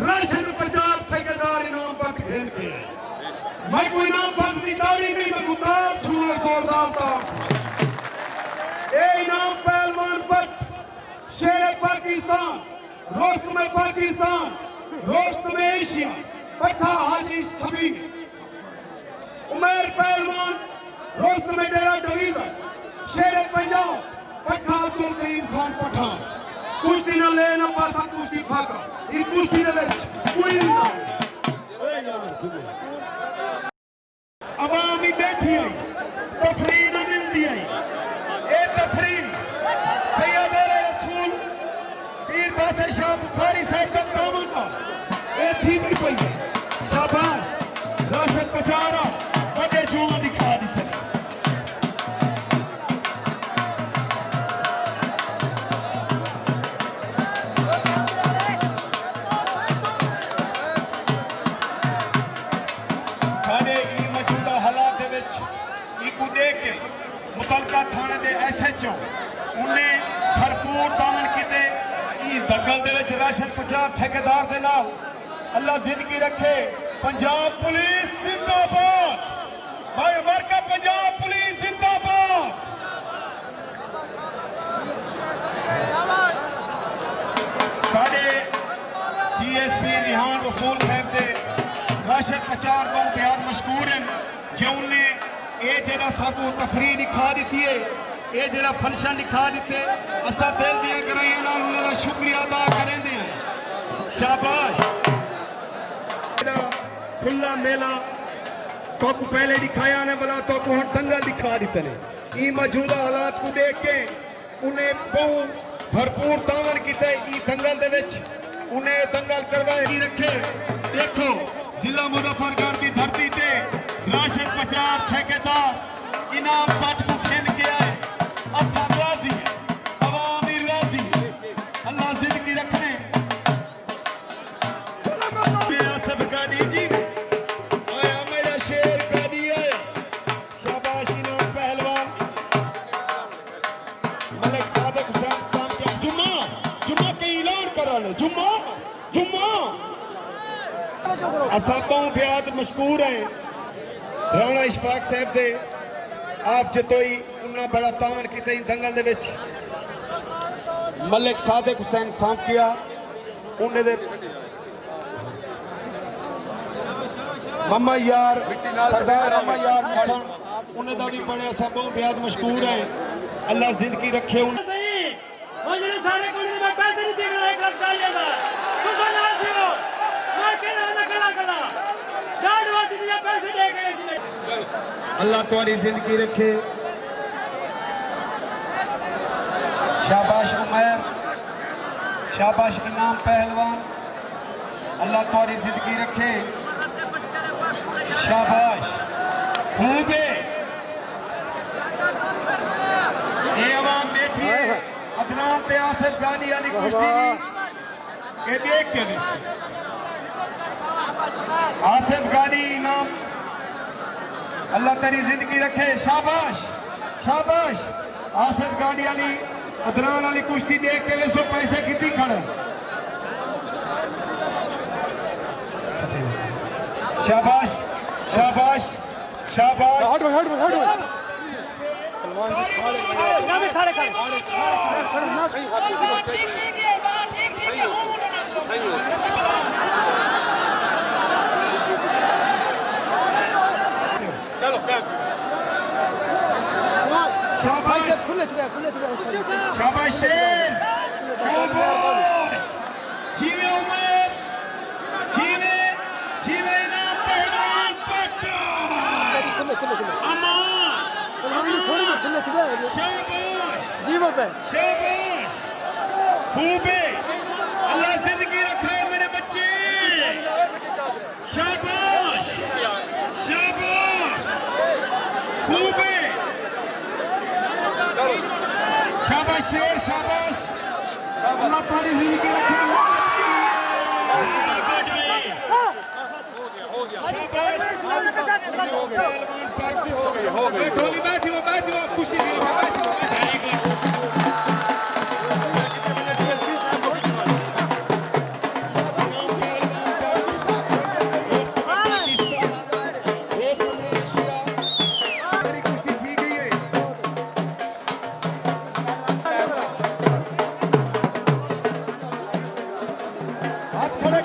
ration 50 ठेकेदार इनाम पट खेल के मैं कोई इनाम पट की दावड़ी नहीं मैं गुतार छूए सोलदार ए इनाम पहलवान पट शेर पाकिस्तान रोस्त में पाकिस्तान रोस्त में एशिया पट्टा हाजी हबीब उमेर पहलवान रोस्त में डेरा डवीजा शेर पंजाब पट्टा अब्दुल करीम खान पठान कुश्ती ना लेना पासा कुश्ती भागा इस कुश्ती दे विच कोई नहीं ना ए यार अवामी बैठी आई तफरीह ना मिलती आई ए तफरीह सैयद रसूल पीर बादशाह शाह बुखारी साहब का दामन का ए थी नहीं पई शाबाश राशन पचारा बड़े जुआ दिखा दी थे मुतलका थाने दे SHO उन्हें भरपूर दामन किते ई दंगल दे विच राशन 50 ठेकेदार दे नाल अल्लाह जिंदगी रखे पंजाब पुलिस जिंदाबाद भाई अमेरिका पंजाब पुलिस जिंदाबाद साडे DSP रिहान रसूल साहब दे राशन 50 बहुत बेहद मशहूर हैं जो उन्हें ये जरा साबू तफरीह दिखा दी है ये जरा फंक्शन दिखा दिते असा दिल दिया गराइयां नाल उन्हां दा शुक्रिया अदा करेंदे हैं शाबाश खुला मेला तो पहले दिखाया ने भला तो हुण दंगल दिखा दिते ने ई मौजूदा हालात को देख के उन्हें बहु भरपूर दामन कीते ई दंगल दे विच उन्हें दंगल करवाई रखे देखो जिला मुजफ्फरगढ़ की धरती ते राशन 50 ठेकेदार इनाम पट को खेल के आए असा राजी है अवामी राजी है अल्लाह जिंदगी रखने आसिफ गानी जी आया मेरा शेर गानी आया शाबाश इनाम पहलवान मलिक सादिक हुसैन साहब के जुम्मा जुम्मा के ऐलान करा ले जुम्मा जुम्मा असा बहुत बेहद मशहूर है राणा इशफाक साहब दे आप जतोई उन्हें बड़ा तावन किया दंगल दे विच मलिक सादिक हुसैन साफ किया उन्हें दे मम्मा यार सरदार मम्मा यार मिशन उन्हें दा भी बड़े सब बहुत बेहद मशहूर है अल्लाह जिंदगी रखे उन्हें मुझे सारे को मैं पैसे नहीं दे रहा 1 लाख चाहिएगा तुम ना दियो मैं कहना ना कला डाढ़ वाद दिया पैसे दे गए इसमें अल्लाह तुम्हारी जिंदगी रखे शाबाश उमर शाबाश इनाम पहलवान अल्लाह तुम्हारी जिंदगी रखे शाबाश खूब है ये अवाम बैठी है अदनान ते आसिफ गानी वाली कुश्ती ये देख के आसिफ गानी इनाम अल्लाह तेरी जिंदगी रखे शाबाश शाबाश आसिफ गानी वाली अदनान वाली कुश्ती देख के वे सो पैसे कितनी खड़े शाबाश शाबाश शाबाश शाबाश जीवे उमर जीवे जीवे इनाम पहलवान पट्टा शाबाश जीवो पे शाबाश खूब है अल्लाह जिंदगी रखे मेरे बच्चे शाबाश शाबाश खूब है शाबाश शेर शाबाश अल्लाह तुम्हारी जिंदगी रखे शाबाश पहलवान पर हो गई ढोली बैठी हो कुश्ती धीरे बैठी हाथ खड़े